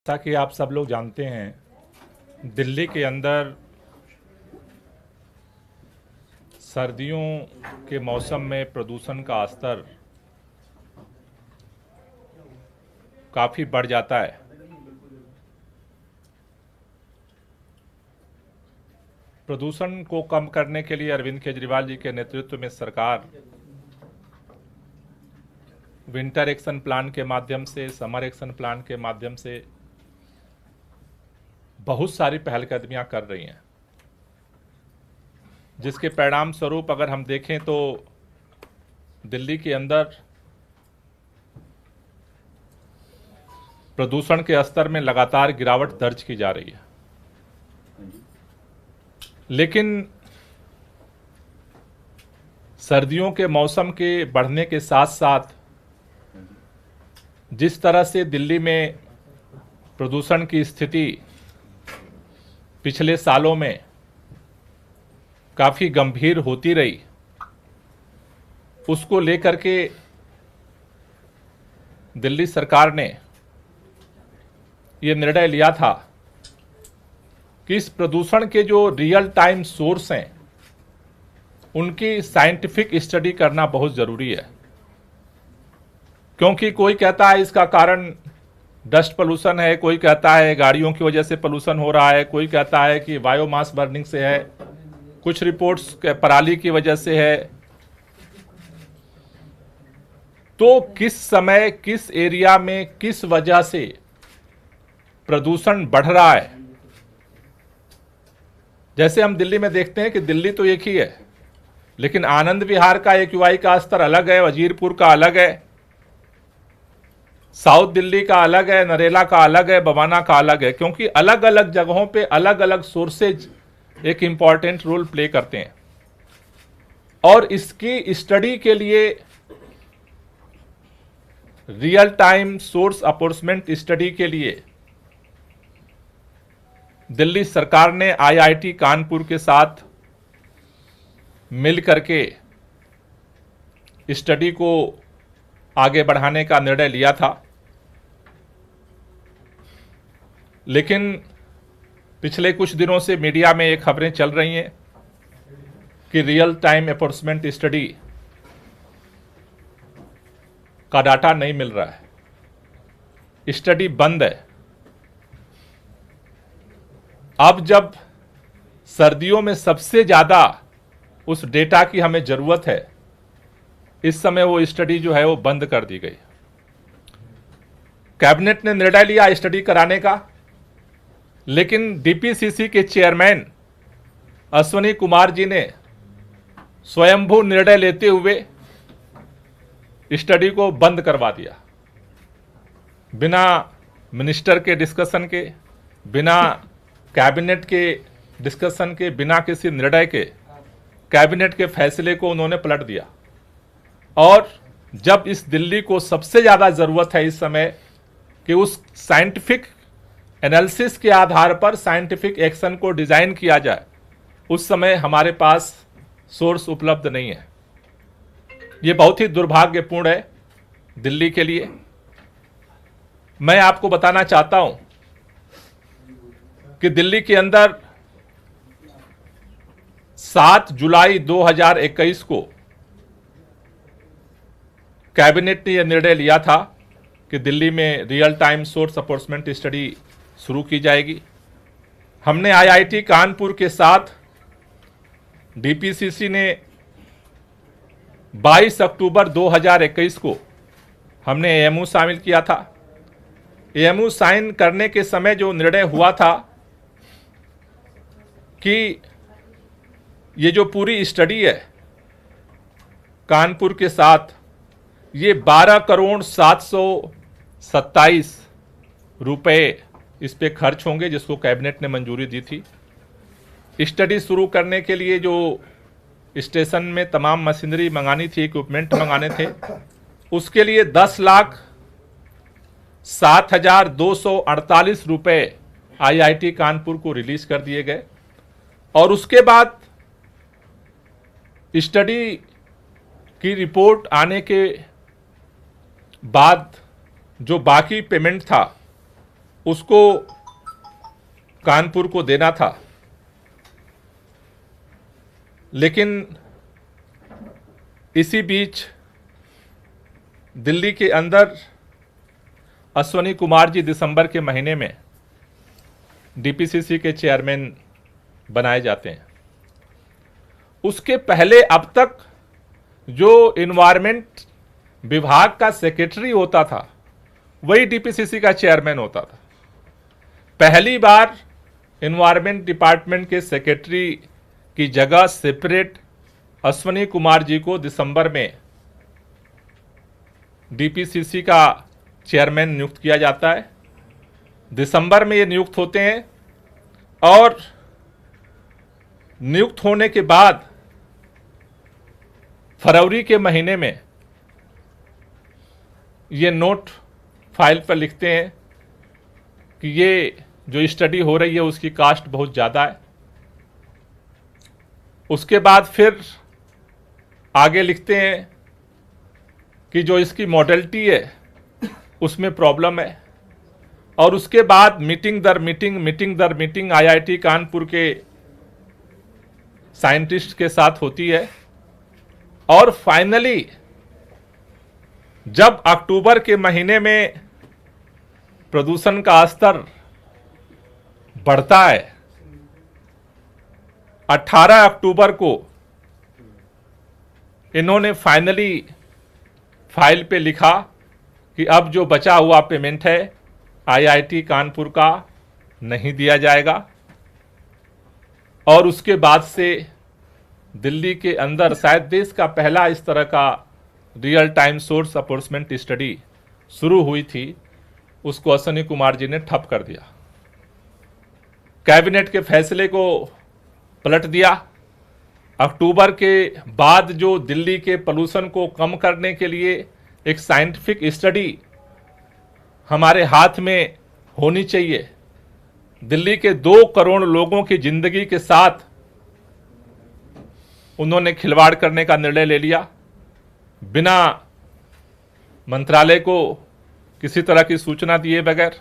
जैसा कि आप सब लोग जानते हैं, दिल्ली के अंदर सर्दियों के मौसम में प्रदूषण का स्तर काफ़ी बढ़ जाता है। प्रदूषण को कम करने के लिए अरविंद केजरीवाल जी के नेतृत्व में सरकार विंटर एक्शन प्लान के माध्यम से, समर एक्शन प्लान के माध्यम से बहुत सारी पहलकदमियां कर रही हैं, जिसके परिणाम स्वरूप अगर हम देखें तो दिल्ली के अंदर प्रदूषण के स्तर में लगातार गिरावट दर्ज की जा रही है। लेकिन सर्दियों के मौसम के बढ़ने के साथ साथ जिस तरह से दिल्ली में प्रदूषण की स्थिति पिछले सालों में काफ़ी गंभीर होती रही, उसको लेकर के दिल्ली सरकार ने ये निर्णय लिया था कि इस प्रदूषण के जो रियल टाइम सोर्स हैं उनकी साइंटिफिक स्टडी करना बहुत ज़रूरी है। क्योंकि कोई कहता है इसका कारण डस्ट पोल्यूशन है, कोई कहता है गाड़ियों की वजह से पोल्यूशन हो रहा है, कोई कहता है कि बायोमास बर्निंग से है, कुछ रिपोर्ट्स पराली की वजह से है। तो किस समय, किस एरिया में, किस वजह से प्रदूषण बढ़ रहा है? जैसे हम दिल्ली में देखते हैं कि दिल्ली तो एक ही है, लेकिन आनंद विहार का एक्यूआई का स्तर अलग है, वजीरपुर का अलग है, साउथ दिल्ली का अलग है, नरेला का अलग है, बवाना का अलग है, क्योंकि अलग अलग जगहों पे अलग अलग सोर्सेज एक इंपॉर्टेंट रोल प्ले करते हैं। और इसकी स्टडी के लिए रियल टाइम सोर्स अपॉर्चमेंट स्टडी के लिए दिल्ली सरकार ने आईआईटी कानपुर के साथ मिल करके स्टडी को आगे बढ़ाने का निर्णय लिया था। लेकिन पिछले कुछ दिनों से मीडिया में ये खबरें चल रही हैं कि रियल टाइम अपॉर्चमेंट स्टडी का डाटा नहीं मिल रहा है, स्टडी बंद है। अब जब सर्दियों में सबसे ज़्यादा उस डेटा की हमें ज़रूरत है, इस समय वो स्टडी जो है वो बंद कर दी गई। कैबिनेट ने निर्णय लिया स्टडी कराने का, लेकिन डीपीसीसी के चेयरमैन अश्वनी कुमार जी ने स्वयंभू निर्णय लेते हुए स्टडी को बंद करवा दिया। बिना मिनिस्टर के डिस्कशन के, बिना कैबिनेट के डिस्कशन के, बिना किसी निर्णय के कैबिनेट के फैसले को उन्होंने पलट दिया। और जब इस दिल्ली को सबसे ज़्यादा ज़रूरत है इस समय कि उस साइंटिफिक एनालिसिस के आधार पर साइंटिफिक एक्शन को डिज़ाइन किया जाए, उस समय हमारे पास सोर्स उपलब्ध नहीं है। ये बहुत ही दुर्भाग्यपूर्ण है दिल्ली के लिए। मैं आपको बताना चाहता हूं कि दिल्ली के अंदर 7 जुलाई 2021 को कैबिनेट ने यह निर्णय लिया था कि दिल्ली में रियल टाइम सोर्स अपॉर्चमेंट स्टडी शुरू की जाएगी। हमने आईआईटी कानपुर के साथ डीपीसीसी ने 22 अक्टूबर 2021 को हमने एएमयू शामिल किया था। एएमयू साइन करने के समय जो निर्णय हुआ था कि ये जो पूरी स्टडी है कानपुर के साथ, ये 12 करोड़ 727 रुपए इस पे खर्च होंगे, जिसको कैबिनेट ने मंजूरी दी थी। स्टडी शुरू करने के लिए जो स्टेशन में तमाम मशीनरी मंगानी थी, इक्विपमेंट मंगाने थे, उसके लिए 10,07,248 रुपए आईआईटी कानपुर को रिलीज कर दिए गए। और उसके बाद स्टडी की रिपोर्ट आने के बाद जो बाकी पेमेंट था उसको कानपुर को देना था, लेकिन इसी बीच दिल्ली के अंदर अश्वनी कुमार जी दिसंबर के महीने में डीपीसीसी के चेयरमैन बनाए जाते हैं। उसके पहले अब तक जो इन्वायरमेंट विभाग का सेक्रेटरी होता था वही डीपीसीसी का चेयरमैन होता था। पहली बार इन्वायरमेंट डिपार्टमेंट के सेक्रेटरी की जगह सेपरेट अश्वनी कुमार जी को दिसंबर में डीपीसीसी का चेयरमैन नियुक्त किया जाता है। दिसंबर में ये नियुक्त होते हैं और नियुक्त होने के बाद फरवरी के महीने में ये नोट फाइल पर लिखते हैं कि ये जो स्टडी हो रही है उसकी कास्ट बहुत ज़्यादा है। उसके बाद फिर आगे लिखते हैं कि जो इसकी मॉडलिटी है उसमें प्रॉब्लम है। और उसके बाद मीटिंग दर मीटिंग आईआईटी कानपुर के साइंटिस्ट के साथ होती है। और फाइनली जब अक्टूबर के महीने में प्रदूषण का स्तर बढ़ता है, 18 अक्टूबर को इन्होंने फाइनली फाइल पे लिखा कि अब जो बचा हुआ पेमेंट है आईआईटी कानपुर का नहीं दिया जाएगा। और उसके बाद से दिल्ली के अंदर शायद देश का पहला इस तरह का रियल टाइम सोर्स अप्रोचमेंट स्टडी शुरू हुई थी, उसको अश्वनी कुमार जी ने ठप कर दिया। कैबिनेट के फैसले को पलट दिया। अक्टूबर के बाद जो दिल्ली के पोल्यूशन को कम करने के लिए एक साइंटिफिक स्टडी हमारे हाथ में होनी चाहिए, दिल्ली के 2 करोड़ लोगों की जिंदगी के साथ उन्होंने खिलवाड़ करने का निर्णय ले लिया। बिना मंत्रालय को किसी तरह की सूचना दिए बगैर,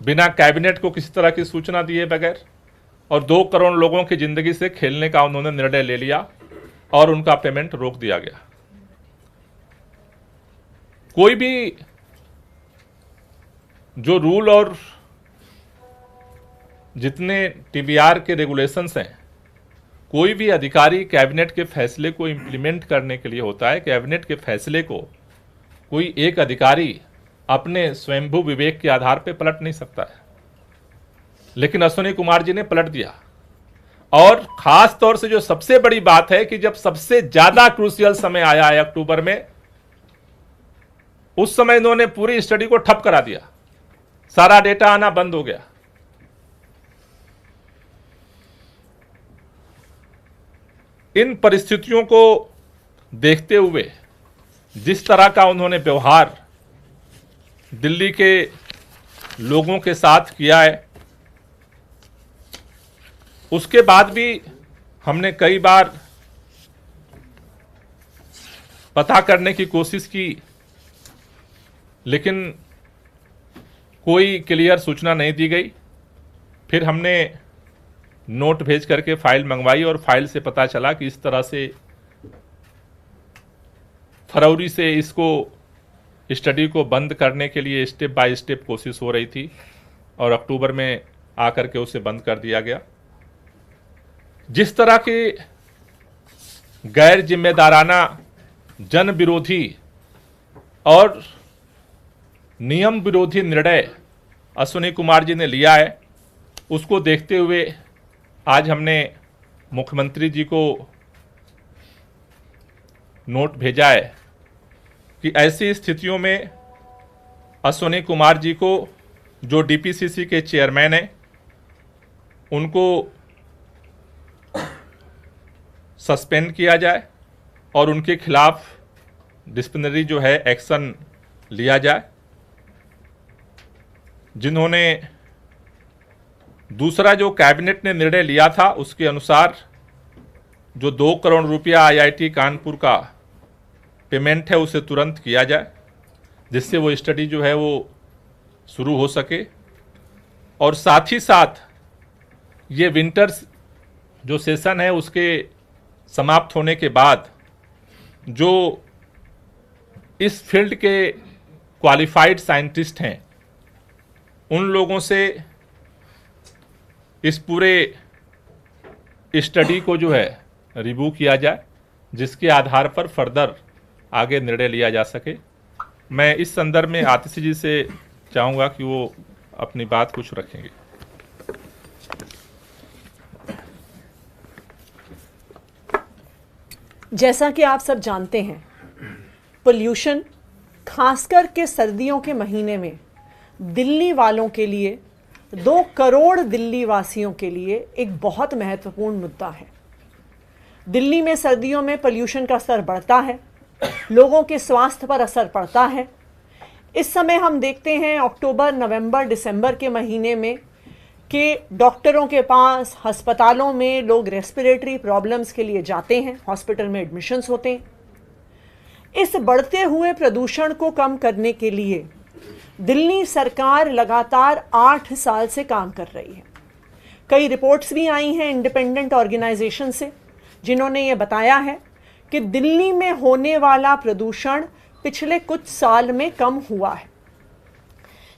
बिना कैबिनेट को किसी तरह की सूचना दिए बगैर, और 2 करोड़ लोगों की जिंदगी से खेलने का उन्होंने निर्णय ले लिया और उनका पेमेंट रोक दिया गया। कोई भी जो रूल और जितने टीबीआर के रेगुलेशंस हैं, कोई भी अधिकारी कैबिनेट के फैसले को इंप्लीमेंट करने के लिए होता है। कैबिनेट के फैसले को कोई एक अधिकारी अपने स्वयंभू विवेक के आधार पर पलट नहीं सकता है, लेकिन अश्वनी कुमार जी ने पलट दिया। और खास तौर से जो सबसे बड़ी बात है कि जब सबसे ज्यादा क्रूशियल समय आया है अक्टूबर में, उस समय इन्होंने पूरी स्टडी को ठप करा दिया, सारा डेटा आना बंद हो गया। इन परिस्थितियों को देखते हुए जिस तरह का उन्होंने व्यवहार दिल्ली के लोगों के साथ किया है, उसके बाद भी हमने कई बार पता करने की कोशिश की, लेकिन कोई क्लियर सूचना नहीं दी गई। फिर हमने नोट भेज करके फाइल मंगवाई और फाइल से पता चला कि इस तरह से फरवरी से इसको स्टडी को बंद करने के लिए स्टेप बाय स्टेप कोशिश हो रही थी और अक्टूबर में आकर के उसे बंद कर दिया गया। जिस तरह के गैर जिम्मेदाराना, जन विरोधी और नियम विरोधी निर्णय अश्वनी कुमार जी ने लिया है, उसको देखते हुए आज हमने मुख्यमंत्री जी को नोट भेजा है कि ऐसी स्थितियों में अश्वनी कुमार जी को, जो डीपीसीसी के चेयरमैन हैं, उनको सस्पेंड किया जाए और उनके खिलाफ डिसिप्लिनरी जो है एक्शन लिया जाए। जिन्होंने दूसरा जो कैबिनेट ने निर्णय लिया था उसके अनुसार जो 2 करोड़ रुपया आईआईटी कानपुर का पेमेंट है उसे तुरंत किया जाए, जिससे वो स्टडी जो है वो शुरू हो सके। और साथ ही साथ ये विंटर्स जो सेशन है उसके समाप्त होने के बाद जो इस फील्ड के क्वालिफाइड साइंटिस्ट हैं उन लोगों से इस पूरे स्टडी को जो है रिव्यू किया जाए, जिसके आधार पर फर्दर आगे निर्णय लिया जा सके। मैं इस संदर्भ में आतिशी जी से चाहूँगा कि वो अपनी बात कुछ रखेंगे। जैसा कि आप सब जानते हैं, पोल्यूशन खासकर के सर्दियों के महीने में दिल्ली वालों के लिए, 2 करोड़ दिल्ली वासियों के लिए एक बहुत महत्वपूर्ण मुद्दा है। दिल्ली में सर्दियों में पोल्यूशन का स्तर बढ़ता है, लोगों के स्वास्थ्य पर असर पड़ता है। इस समय हम देखते हैं अक्टूबर, नवंबर, दिसंबर के महीने में कि डॉक्टरों के पास, अस्पतालों में लोग रेस्पिरेटरी प्रॉब्लम्स के लिए जाते हैं, हॉस्पिटल में एडमिशन्स होते हैं। इस बढ़ते हुए प्रदूषण को कम करने के लिए दिल्ली सरकार लगातार 8 साल से काम कर रही है। कई रिपोर्ट्स भी आई हैं इंडिपेंडेंट ऑर्गेनाइजेशन से, जिन्होंने ये बताया है कि दिल्ली में होने वाला प्रदूषण पिछले कुछ साल में कम हुआ है।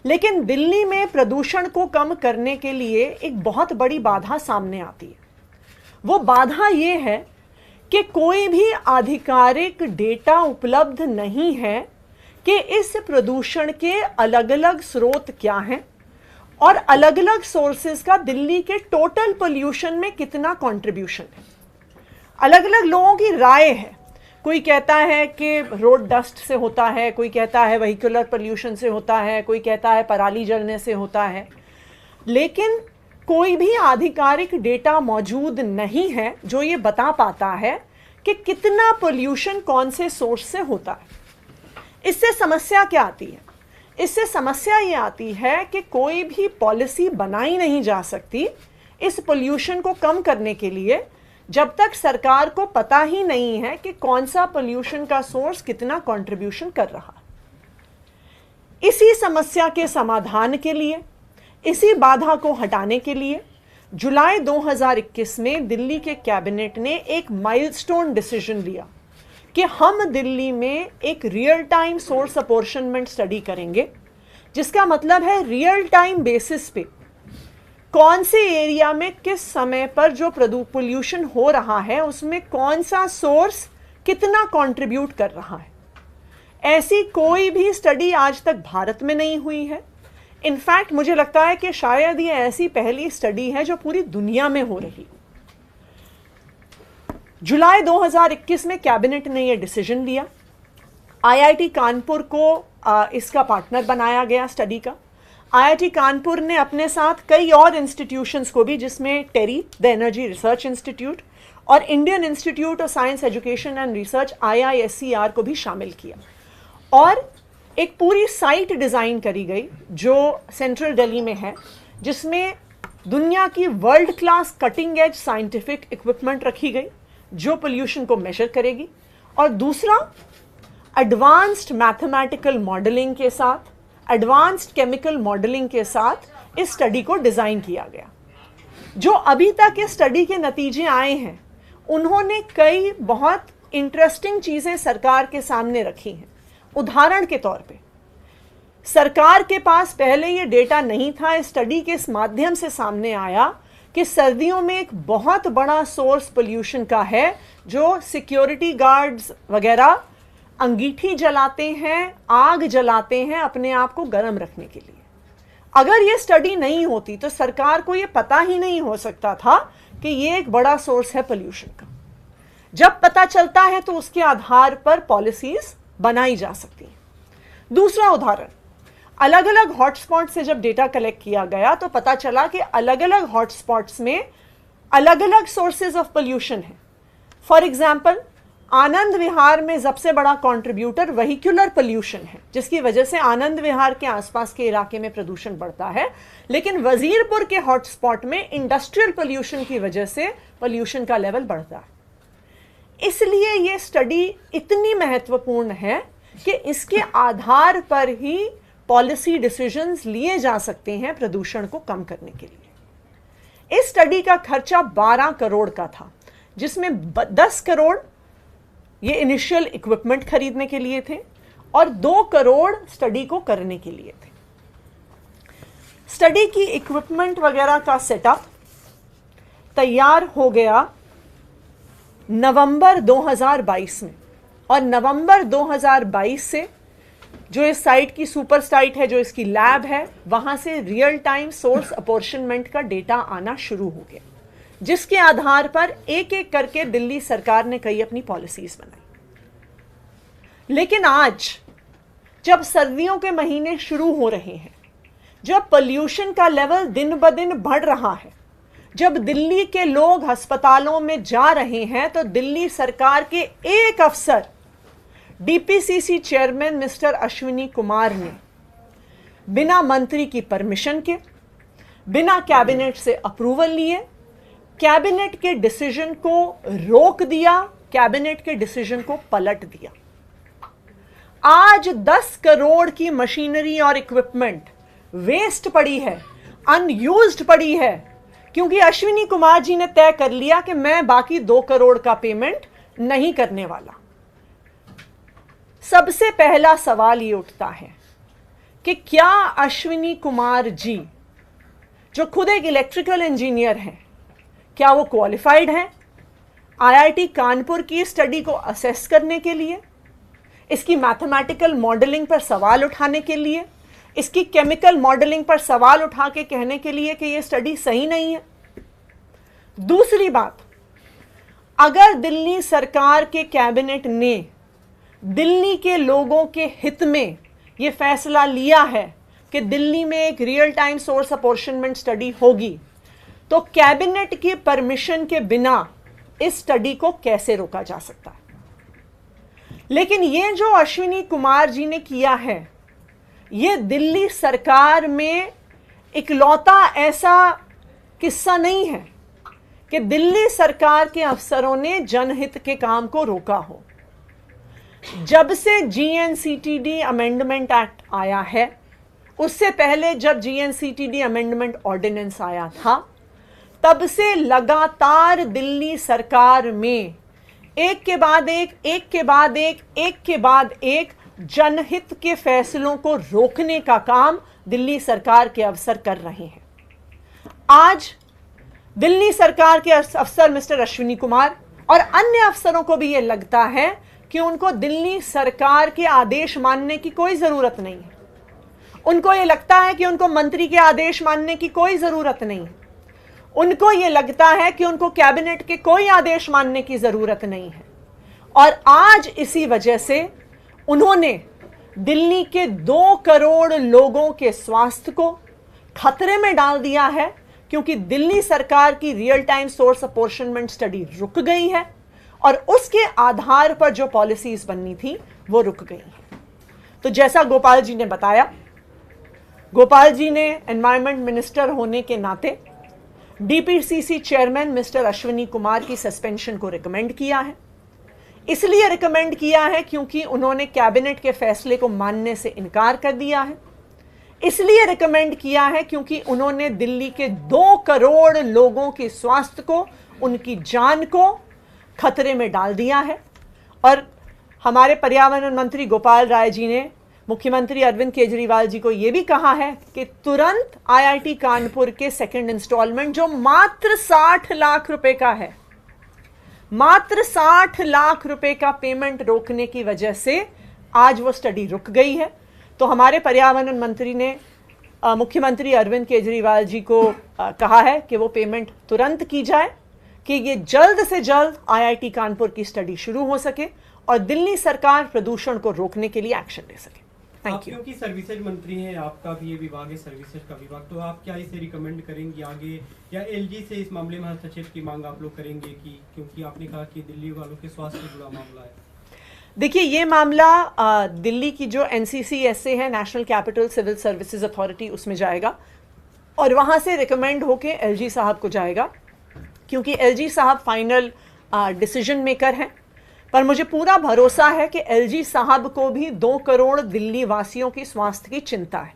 लेकिन दिल्ली में प्रदूषण को कम करने के लिए एक बहुत बड़ी बाधा सामने आती है। वो बाधा ये है कि कोई भी आधिकारिक डेटा उपलब्ध नहीं है कि इस प्रदूषण के अलग अलग स्रोत क्या हैं और अलग अलग सोर्सेज का दिल्ली के टोटल पोल्यूशन में कितना कंट्रीब्यूशन है। अलग अलग लोगों की राय है। कोई कहता है कि रोड डस्ट से होता है, कोई कहता है व्हीकुलर पोल्यूशन से होता है, कोई कहता है पराली जलने से होता है, लेकिन कोई भी आधिकारिक डेटा मौजूद नहीं है जो ये बता पाता है कि कितना पोल्यूशन कौन से सोर्स से होता है। इससे समस्या क्या आती है? इससे समस्या ये आती है कि कोई भी पॉलिसी बनाई नहीं जा सकती इस पोल्यूशन को कम करने के लिए जब तक सरकार को पता ही नहीं है कि कौन सा पोल्यूशन का सोर्स कितना कंट्रीब्यूशन कर रहा है। इसी समस्या के समाधान के लिए, इसी बाधा को हटाने के लिए जुलाई 2021 में दिल्ली के कैबिनेट ने एक माइलस्टोन डिसीजन लिया कि हम दिल्ली में एक real time source apportionment study करेंगे, जिसका मतलब है रियल टाइम बेसिस पे कौन से एरिया में किस समय पर जो पोल्यूशन हो रहा है उसमें कौन सा सोर्स कितना कंट्रीब्यूट कर रहा है। ऐसी कोई भी स्टडी आज तक भारत में नहीं हुई है। इनफैक्ट मुझे लगता है कि शायद ये ऐसी पहली स्टडी है जो पूरी दुनिया में हो रही। जुलाई 2021 में कैबिनेट ने यह डिसीजन लिया। आईआईटी कानपुर को इसका पार्टनर बनाया गया स्टडी का। आईआईटी कानपुर ने अपने साथ कई और इंस्टीट्यूशंस को भी, जिसमें टेरी द एनर्जी रिसर्च इंस्टीट्यूट और Indian institute of science education and research IISER को भी शामिल किया और एक पूरी साइट डिज़ाइन करी गई जो सेंट्रल दिल्ली में है, जिसमें दुनिया की world class cutting edge scientific equipment रखी गई जो पोल्यूशन को मेजर करेगी। और दूसरा, एडवांस्ड मैथमेटिकल मॉडलिंग के साथ, एडवांस्ड केमिकल मॉडलिंग के साथ इस स्टडी को डिज़ाइन किया गया। जो अभी तक इस स्टडी के नतीजे आए हैं, उन्होंने कई बहुत इंटरेस्टिंग चीज़ें सरकार के सामने रखी हैं। उदाहरण के तौर पे, सरकार के पास पहले ये डेटा नहीं था, इस स्टडी के इस माध्यम से सामने आया कि सर्दियों में एक बहुत बड़ा सोर्स पोल्यूशन का है जो सिक्योरिटी गार्ड्स वगैरह अंगीठी जलाते हैं, आग जलाते हैं अपने आप को गर्म रखने के लिए। अगर ये स्टडी नहीं होती तो सरकार को ये पता ही नहीं हो सकता था कि ये एक बड़ा सोर्स है पोल्यूशन का। जब पता चलता है तो उसके आधार पर पॉलिसीज बनाई जा सकती है। दूसरा उदाहरण, अलग अलग हॉटस्पॉट से जब डेटा कलेक्ट किया गया तो पता चला कि अलग अलग हॉटस्पॉट्स में अलग अलग सोर्सेज ऑफ पोल्यूशन है। फॉर एग्जाम्पल, आनंद विहार में सबसे बड़ा कंट्रीब्यूटर व्हीकुलर पोल्यूशन है, जिसकी वजह से आनंद विहार के आसपास के इलाके में प्रदूषण बढ़ता है, लेकिन वजीरपुर के हॉटस्पॉट में इंडस्ट्रियल पोल्यूशन की वजह से पोल्यूशन का लेवल बढ़ता है। इसलिए ये स्टडी इतनी महत्वपूर्ण है कि इसके आधार पर ही पॉलिसी डिसीजंस लिए जा सकते हैं प्रदूषण को कम करने के लिए। इस स्टडी का खर्चा 12 करोड़ का था, जिसमें 10 करोड़ ये इनिशियल इक्विपमेंट खरीदने के लिए थे और 2 करोड़ स्टडी को करने के लिए थे। स्टडी की इक्विपमेंट वगैरह का सेटअप तैयार हो गया नवंबर 2022 में, और नवंबर 2022 से जो इस साइट की सुपर साइट है, जो इसकी लैब है, वहां से रियल टाइम सोर्स अपॉर्शनमेंट का डेटा आना शुरू हो गया, जिसके आधार पर एक एक करके दिल्ली सरकार ने कई अपनी पॉलिसीज बनाई। लेकिन आज जब सर्दियों के महीने शुरू हो रहे हैं, जब पोल्यूशन का लेवल दिन ब दिन बढ़ रहा है, जब दिल्ली के लोग अस्पतालों में जा रहे हैं, तो दिल्ली सरकार के एक अफसर DPCC chairman mister Ashwini Kumar ने बिना मंत्री की परमिशन के, बिना कैबिनेट से अप्रूवल लिए, कैबिनेट के डिसीजन को रोक दिया, कैबिनेट के डिसीजन को पलट दिया। आज 10 करोड़ की मशीनरी और इक्विपमेंट वेस्ट पड़ी है, अनयूज्ड पड़ी है, क्योंकि अश्विनी कुमार जी ने तय कर लिया कि मैं बाकी 2 करोड़ का पेमेंट नहीं करने वाला। सबसे पहला सवाल ये उठता है कि क्या अश्विनी कुमार जी, जो खुद एक इलेक्ट्रिकल इंजीनियर हैं, क्या वो क्वालिफाइड हैं आईआईटी कानपुर की स्टडी को असेस करने के लिए, इसकी मैथमेटिकल मॉडलिंग पर सवाल उठाने के लिए, इसकी केमिकल मॉडलिंग पर सवाल उठा के कहने के लिए कि ये स्टडी सही नहीं है? दूसरी बात, अगर दिल्ली सरकार के कैबिनेट ने दिल्ली के लोगों के हित में ये फैसला लिया है कि दिल्ली में एक real time source apportionment study होगी, तो कैबिनेट की परमिशन के बिना इस स्टडी को कैसे रोका जा सकता है? लेकिन ये जो अश्विनी कुमार जी ने किया है, ये दिल्ली सरकार में इकलौता ऐसा किस्सा नहीं है कि दिल्ली सरकार के अफसरों ने जनहित के काम को रोका हो। जब से जीएनसीटीडी अमेंडमेंट एक्ट आया है, उससे पहले जब जीएनसीटीडी अमेंडमेंट ऑर्डिनेंस आया था, तब से लगातार दिल्ली सरकार में एक के बाद एक जनहित के फैसलों को रोकने का काम दिल्ली सरकार के अफसर कर रहे हैं। आज दिल्ली सरकार के अफसर मिस्टर अश्विनी कुमार और अन्य अफसरों को भी यह लगता है कि उनको दिल्ली सरकार के आदेश मानने की कोई जरूरत नहीं है। उनको यह लगता है कि उनको मंत्री के आदेश मानने की कोई जरूरत नहीं है। उनको यह लगता है कि उनको कैबिनेट के कोई आदेश मानने की जरूरत नहीं है। और आज इसी वजह से उन्होंने दिल्ली के 2 करोड़ लोगों के स्वास्थ्य को खतरे में डाल दिया है, क्योंकि दिल्ली सरकार की real time source apportionment study रुक गई है और उसके आधार पर जो पॉलिसीज बननी थी वो रुक गई हैं। तो जैसा गोपाल जी ने बताया, गोपाल जी ने एनवायरमेंट मिनिस्टर होने के नाते DPCC chairman mister Ashwini Kumar की सस्पेंशन को रिकमेंड किया है। इसलिए रिकमेंड किया है क्योंकि उन्होंने कैबिनेट के फैसले को मानने से इनकार कर दिया है। इसलिए रिकमेंड किया है क्योंकि उन्होंने दिल्ली के 2 करोड़ लोगों के स्वास्थ्य को, उनकी जान को खतरे में डाल दिया है। और हमारे पर्यावरण मंत्री गोपाल राय जी ने मुख्यमंत्री अरविंद केजरीवाल जी को यह भी कहा है कि तुरंत आईआईटी कानपुर के सेकंड इंस्टॉलमेंट, जो मात्र 60 लाख रुपए का है, मात्र 60 लाख रुपए का पेमेंट रोकने की वजह से आज वो स्टडी रुक गई है। तो हमारे पर्यावरण मंत्री ने मुख्यमंत्री अरविंद केजरीवाल जी को कहा है कि वो पेमेंट तुरंत की जाए, कि ये जल्द से जल्द आईआईटी कानपुर की स्टडी शुरू हो सके और दिल्ली सरकार प्रदूषण को रोकने के लिए एक्शन ले सके। Thank you. क्योंकि सर्विसेज मंत्री हैं, आपका भी ये विभाग है सर्विसेज का विभाग, तो आप क्या इसे रिकमेंड करेंगे आगे, या एलजी से इस मामले में हस्तक्षेप की मांग आप लोग करेंगे? कि क्योंकि आपने कहा कि दिल्ली वालों के स्वास्थ्य से जुड़ा मामला है। देखिए, ये मामला दिल्ली की जो एनसीसीएसए है, national capital civil services authority, उसमें जाएगा और वहाँ से रिकमेंड होके एलजी साहब को जाएगा, क्योंकि एलजी साहब फाइनल डिसीजन मेकर हैं। पर मुझे पूरा भरोसा है कि एलजी साहब को भी 2 करोड़ दिल्ली वासियों की स्वास्थ्य की चिंता है।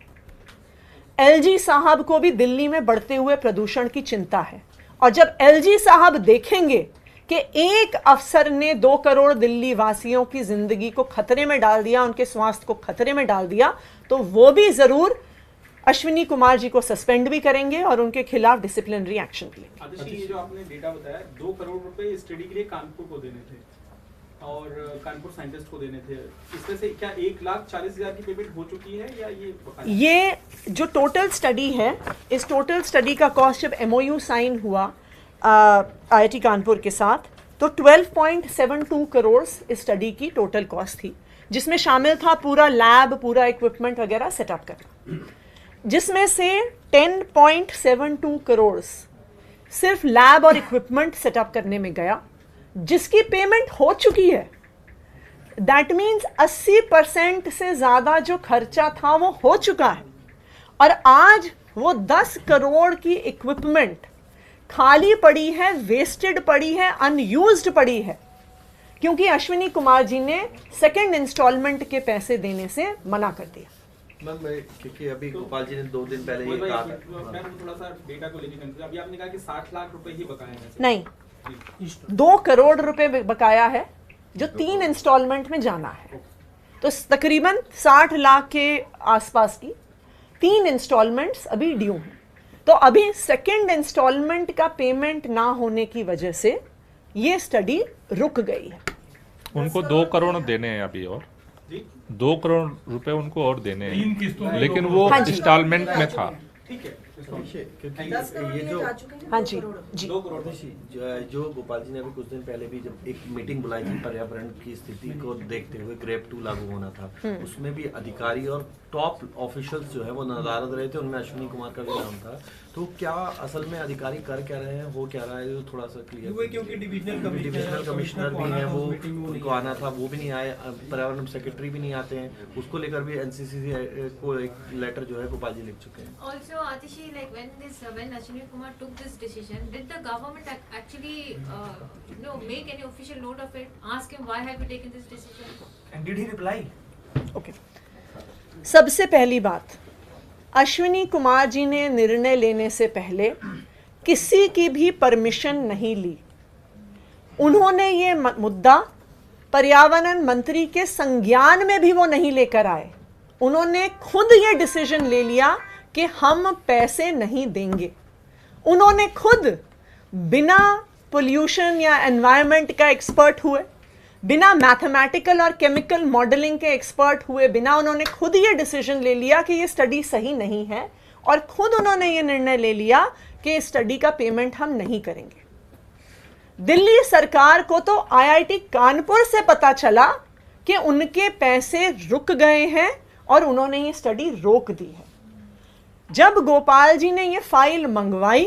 एलजी साहब को भी दिल्ली में बढ़ते हुए प्रदूषण की चिंता है। और जब एलजी साहब देखेंगे कि एक अफसर ने 2 करोड़ दिल्ली वासियों की जिंदगी को खतरे में डाल दिया, उनके स्वास्थ्य को खतरे में डाल दिया, तो वो भी जरूर अश्विनी कुमार जी को सस्पेंड भी करेंगे और उनके खिलाफ डिसिप्लिनरी एक्शन लेंगे। आतिशी, ये जो आपने डेटा बताया 2 करोड़ रुपए इस स्टडी के लिए कानपुर को देने थे और कानपुर साइंटिस्ट को देने थे, इसमें से क्या 1,40,000 की पेमेंट हो चुकी है या ये जो टोटल स्टडी है, इस टोटल स्टडी का कॉस्ट जब एमओयू साइन हुआ आईआईटी कानपुर के साथ, तो 12.72 करोड़ इस स्टडी की टोटल कॉस्ट थी, जिसमें शामिल था पूरा लैब, पूरा इक्विपमेंट वगैरह सेटअप करना, जिसमें से 10.72 करोड़ सिर्फ लैब और इक्विपमेंट सेटअप करने में गया, जिसकी पेमेंट हो चुकी है। दैट मीन्स 80% से ज़्यादा जो खर्चा था वो हो चुका है। और आज वो 10 करोड़ की इक्विपमेंट खाली पड़ी है, वेस्टेड पड़ी है, अनयूज्ड पड़ी है, क्योंकि अश्विनी कुमार जी ने सेकंड इंस्टॉलमेंट के पैसे देने से मना कर दिया। मैम, क्योंकि अभी गोपाल जी ने 2 दिन पहले ये कहा था, मैं थोड़ा सा डेटा को लेकर कंफ्यूज, अभी आपने कहा कि 60 लाख रुपए ही बकाए हैं। नहीं, 2 करोड़ रुपए बकाया है जो 3 इंस्टॉलमेंट में जाना है, तो तकरीबन 60 लाख के आसपास की 3 इंस्टॉलमेंट्स अभी ड्यू हैं। तो अभी सेकंड इंस्टॉलमेंट का पेमेंट ना होने की वजह से ये स्टडी रुक गई है। उनको 2 करोड़ देने हैं अभी, और 2 करोड़ रुपए उनको और देने हैं, लेकिन वो हाँ जी। इंस्टॉलमेंट में था। ठीक है, क्योंकि 10 करोड़ ये जो हाँ जी जी 2 करोड़ जो गोपाल जी ने अभी कुछ दिन पहले भी जब एक मीटिंग बुलाई थी पर्यावरण की स्थिति को देखते हुए, ग्रेप 2 लागू होना था, उसमें भी अधिकारी और टॉप ऑफिशियल्स जो है वो नदारद रहे थे, उनमें अश्विनी कुमार का भी नाम था। तो क्या असल में अधिकारी कर क्या रहे हैं, हो क्या रहा है, जो थोड़ा सा क्लियर, क्योंकि डिविजनल कमिश्नर भी हैं, वो उनको आना था, वो भी नहीं आए, पर्यावरण सेक्रेटरी भी नहीं आते हैं, उसको लेकर भी एनसीसी को एक लेटर जो है गोपाल जी लिख चुके हैं। Also, Atishi, like when Ashwini Kumar took this decision, did the government actually make any official note of it? Ask him why have you taken this decision? And did he reply? Okay. सबसे पहली बात, अश्विनी कुमार जी ने निर्णय लेने से पहले किसी की भी परमिशन नहीं ली। उन्होंने ये मुद्दा पर्यावरण मंत्री के संज्ञान में भी वो नहीं लेकर आए। उन्होंने खुद ये डिसीजन ले लिया कि हम पैसे नहीं देंगे। उन्होंने खुद बिना पोल्यूशन या एनवायरनमेंट का एक्सपर्ट हुए, बिना मैथमेटिकल और केमिकल मॉडलिंग के एक्सपर्ट हुए बिना, उन्होंने खुद ये डिसीजन ले लिया कि ये स्टडी सही नहीं है, और खुद उन्होंने ये निर्णय ले लिया कि इस स्टडी का पेमेंट हम नहीं करेंगे। दिल्ली सरकार को तो आईआईटी कानपुर से पता चला कि उनके पैसे रुक गए हैं और उन्होंने ये स्टडी रोक दी है। जब गोपाल जी ने ये फाइल मंगवाई,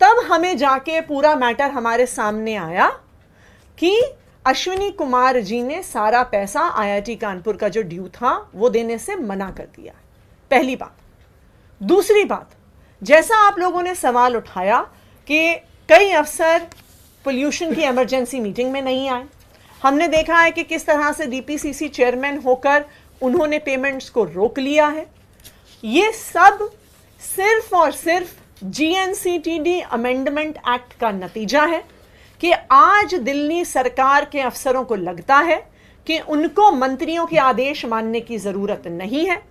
तब हमें जाके पूरा मैटर हमारे सामने आया कि अश्विनी कुमार जी ने सारा पैसा आईआईटी कानपुर का जो ड्यू था वो देने से मना कर दिया। पहली बात। दूसरी बात, जैसा आप लोगों ने सवाल उठाया कि कई अफसर पोल्यूशन की इमरजेंसी मीटिंग में नहीं आए, हमने देखा है कि किस तरह से डीपीसीसी चेयरमैन होकर उन्होंने पेमेंट्स को रोक लिया है। ये सब सिर्फ और सिर्फ जीएनसीटीडी अमेंडमेंट एक्ट का नतीजा है कि आज दिल्ली सरकार के अफसरों को लगता है कि उनको मंत्रियों के आदेश मानने की ज़रूरत नहीं है,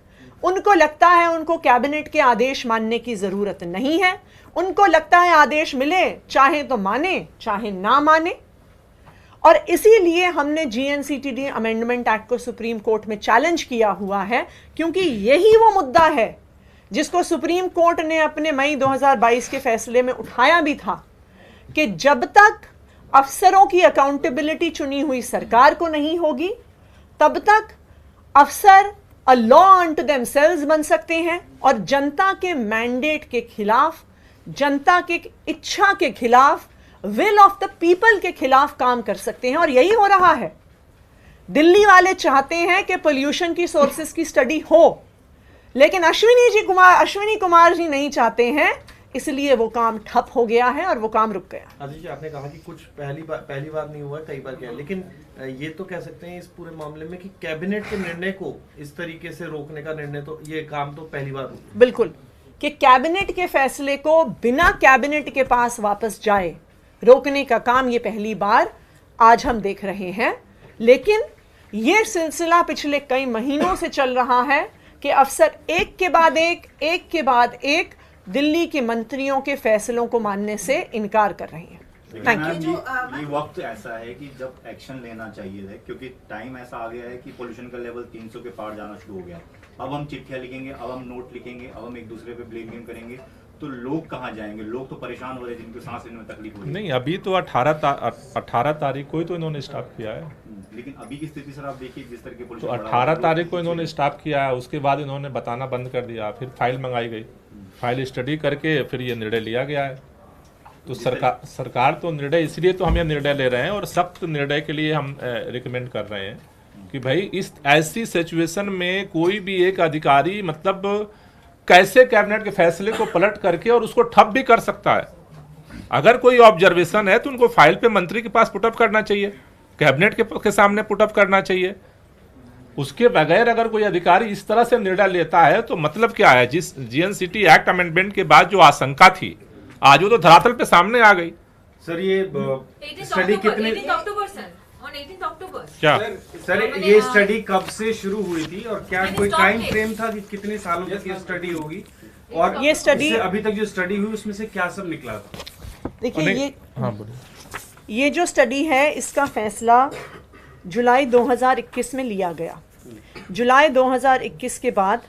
उनको लगता है उनको कैबिनेट के आदेश मानने की ज़रूरत नहीं है, उनको लगता है आदेश मिले चाहे तो माने चाहे ना माने। और इसीलिए हमने जीएनसीटीडी अमेंडमेंट एक्ट को सुप्रीम कोर्ट में चैलेंज किया हुआ है, क्योंकि यही वो मुद्दा है जिसको सुप्रीम कोर्ट ने अपने मई 2022 के फैसले में उठाया भी था कि जब तक अफसरों की अकाउंटेबिलिटी चुनी हुई सरकार को नहीं होगी, तब तक अफसर अ लॉ अनटू देमसेल्व्स बन सकते हैं और जनता के मैंडेट के खिलाफ, जनता के इच्छा के खिलाफ, विल ऑफ द पीपल के खिलाफ काम कर सकते हैं। और यही हो रहा है। दिल्ली वाले चाहते हैं कि पोल्यूशन की सोर्सेस की स्टडी हो, लेकिन अश्विनी कुमार जी नहीं चाहते हैं इसलिए वो काम ठप हो गया है और वो काम रुक गया। आदित्य जी, आपने कहा कि कुछ पहली बार नहीं हुआ, कई बार किया, लेकिन ये तो कह सकते हैं इस पूरे मामले में कि कैबिनेट के निर्णय को इस तरीके से रोकने का निर्णय, तो ये काम तो पहली बार हुआ। बिल्कुल, कि कैबिनेट के फैसले को बिना कैबिनेट के पास वापस जाए रोकने का काम ये पहली बार आज हम देख रहे हैं। लेकिन ये सिलसिला पिछले कई महीनों से चल रहा है कि अफसर एक के बाद एक दिल्ली के मंत्रियों के फैसलों को मानने से इनकार कर रहे हैं। Thank you. ये वक्त ऐसा है कि जब एक्शन लेना चाहिए है, क्योंकि टाइम ऐसा आ गया है कि पोल्यूशन का लेवल 300 के पार जाना शुरू हो गया। अब हम चिट्ठियां लिखेंगे, अब हम नोट लिखेंगे, अब हम एक दूसरे पे ब्लेम गेम करेंगे, तो लोग कहाँ जाएंगे? लोग तो परेशान हो रहे हैं, जिनको सांस लेने में तकलीफ हो रही है। नहीं, अभी तो 18 तारीख को ही तो इन्होंने स्टॉप किया है। लेकिन अभी की स्थिति सर आप देखिए, जिस तरह के तो पोल्यूशन 18 तारीख को इन्होंने स्टॉप किया है, उसके बाद इन्होंने बताना बंद कर दिया, फिर फाइल मंगाई गई, फाइल स्टडी करके फिर ये निर्णय लिया गया है। तो सरकार तो निर्णय, इसलिए तो हम ये निर्णय ले रहे हैं और सख्त निर्णय के लिए हम रिकमेंड कर रहे हैं कि भाई इस ऐसी सिचुएशन में कोई भी एक अधिकारी मतलब कैसे कैबिनेट के फैसले को पलट करके और उसको ठप भी कर सकता है। अगर कोई ऑब्जर्वेशन है तो उनको फाइल पे मंत्री के पास पुटअप करना चाहिए, कैबिनेट के सामने पुटअप करना चाहिए। उसके बगैर अगर कोई अधिकारी इस तरह से निर्णय लेता है तो मतलब क्या है? जिस जीएनसीटी एक्ट अमेंडमेंट के बाद जो आशंका थी, आज वो तो धरातल पे सामने आ गई। सर ये स्टडी कितने 18th October, sir. On 18th October. क्या सर ये स्टडी कब से शुरू हुई थी और क्या मैंने कोई stop टाइम किया। फ्रेम था कि कितने सालों तक ये स्टडी होगी? और ये स्टडी इससे अभी तक जो स्टडी हुई उसमें से क्या सब निकला था? देखिए, ये हाँ बोलिए। ये जो स्टडी है इसका फैसला जुलाई 2021 में लिया गया। जुलाई 2021 के बाद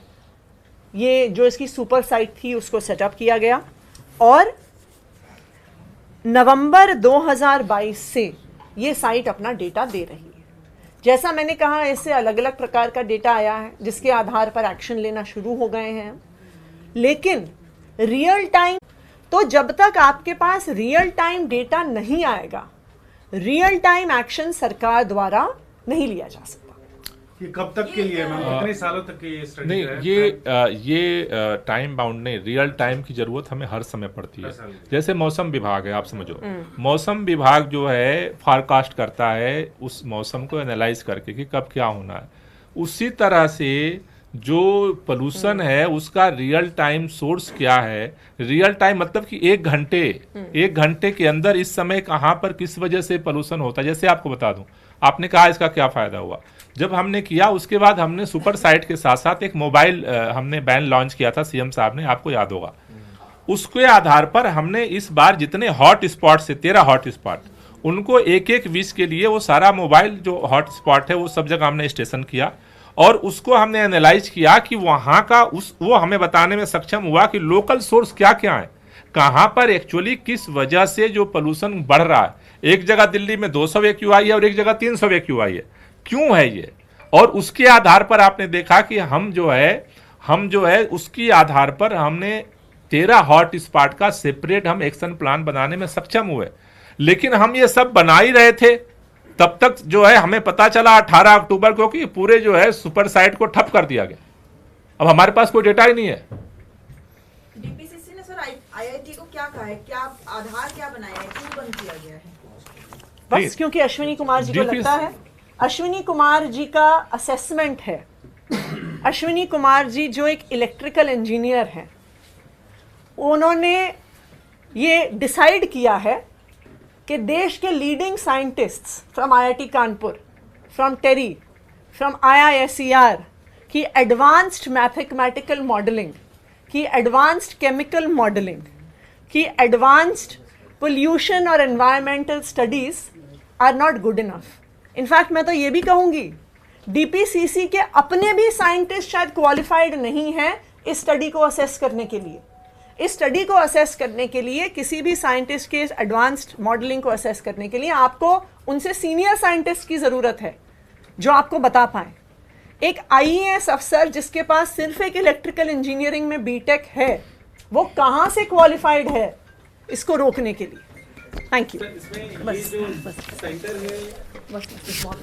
ये जो इसकी सुपर साइट थी उसको सेटअप किया गया और नवंबर 2022 से ये साइट अपना डेटा दे रही है। जैसा मैंने कहा, इससे अलग अलग प्रकार का डेटा आया है जिसके आधार पर एक्शन लेना शुरू हो गए हैं। लेकिन रियल टाइम, तो जब तक आपके पास रियल टाइम डेटा नहीं आएगा, रियल टाइम एक्शन सरकार द्वारा नहीं लिया जा सकता। ये कब तक के लिए मैम? कितने सालों तक के ये स्टडी नहीं, है? ये टाइम बाउंड नहीं, रियल टाइम की जरूरत हमें हर समय पड़ती है। जैसे मौसम विभाग है, आप समझो, मौसम विभाग जो है फॉरकास्ट करता है उस मौसम को एनालाइज करके कि कब क्या होना है। उसी तरह से जो पोल्यूशन है उसका रियल टाइम सोर्स क्या है, रियल टाइम मतलब कि एक घंटे के अंदर इस समय कहाँ पर किस वजह से पोल्यूशन होता है। जैसे आपको बता दूं, आपने कहा इसका क्या फायदा हुआ, जब हमने किया उसके बाद हमने सुपर साइट के साथ साथ एक मोबाइल हमने बैन लॉन्च किया था, सीएम साहब ने, आपको याद होगा। उसके आधार पर हमने इस बार जितने हॉट स्पॉट से 13 हॉट स्पॉट, उनको एक विश के लिए वो सारा मोबाइल जो हॉट स्पॉट है वो सब जगह हमने स्टेशन किया और उसको हमने एनालाइज किया कि वहाँ का वो हमें बताने में सक्षम हुआ कि लोकल सोर्स क्या क्या है, कहाँ पर एक्चुअली किस वजह से जो पोल्यूशन बढ़ रहा है। एक जगह दिल्ली में 200 AQI है और एक जगह 300 AQI है, क्यों है ये? और उसके आधार पर आपने देखा कि हम जो है उसकी आधार पर हमने 13 हॉट स्पॉट का सेपरेट हम एक्शन प्लान बनाने में सक्षम हुए। लेकिन हम ये सब बना ही रहे थे, तब तक जो है हमें पता चला 18 अक्टूबर को कि पूरे जो है सुपर साइट को ठप कर दिया गया। अब हमारे पास कोई डेटा ही नहीं है। डीपीसीसी ने सर आईआईटी को क्या कहा है, क्या आधार क्या बनाया है, क्यों बंद किया गया है? बस क्योंकि अश्विनी कुमार जी को लगता है, अश्विनी कुमार जी का असेसमेंट है, अश्विनी कुमार जी जो एक इलेक्ट्रिकल इंजीनियर हैं, उन्होंने ये डिसाइड किया है कि देश के leading scientists from IIT Kanpur, from TERI, from IISER की एडवांस्ड मैथमेटिकल मॉडलिंग, की एडवांस्ड केमिकल मॉडलिंग, की एडवांस्ड पोल्यूशन और environmental studies are not good enough. In fact मैं तो ये भी कहूंगी, डीपीसीसी के अपने भी साइंटिस्ट शायद क्वालिफाइड नहीं हैं इस स्टडी को असेस करने के लिए। इस स्टडी को असेस करने के लिए, किसी भी साइंटिस्ट के एडवांस्ड मॉडलिंग को असेस करने के लिए आपको उनसे सीनियर साइंटिस्ट की ज़रूरत है जो आपको बता पाए। एक IAS अफसर जिसके पास सिर्फ एक इलेक्ट्रिकल इंजीनियरिंग में बीटेक है, वो कहाँ से क्वालिफाइड है इसको रोकने के लिए? Thank you. इसमें ये बस, जो बस। सेंटर है बस बहुत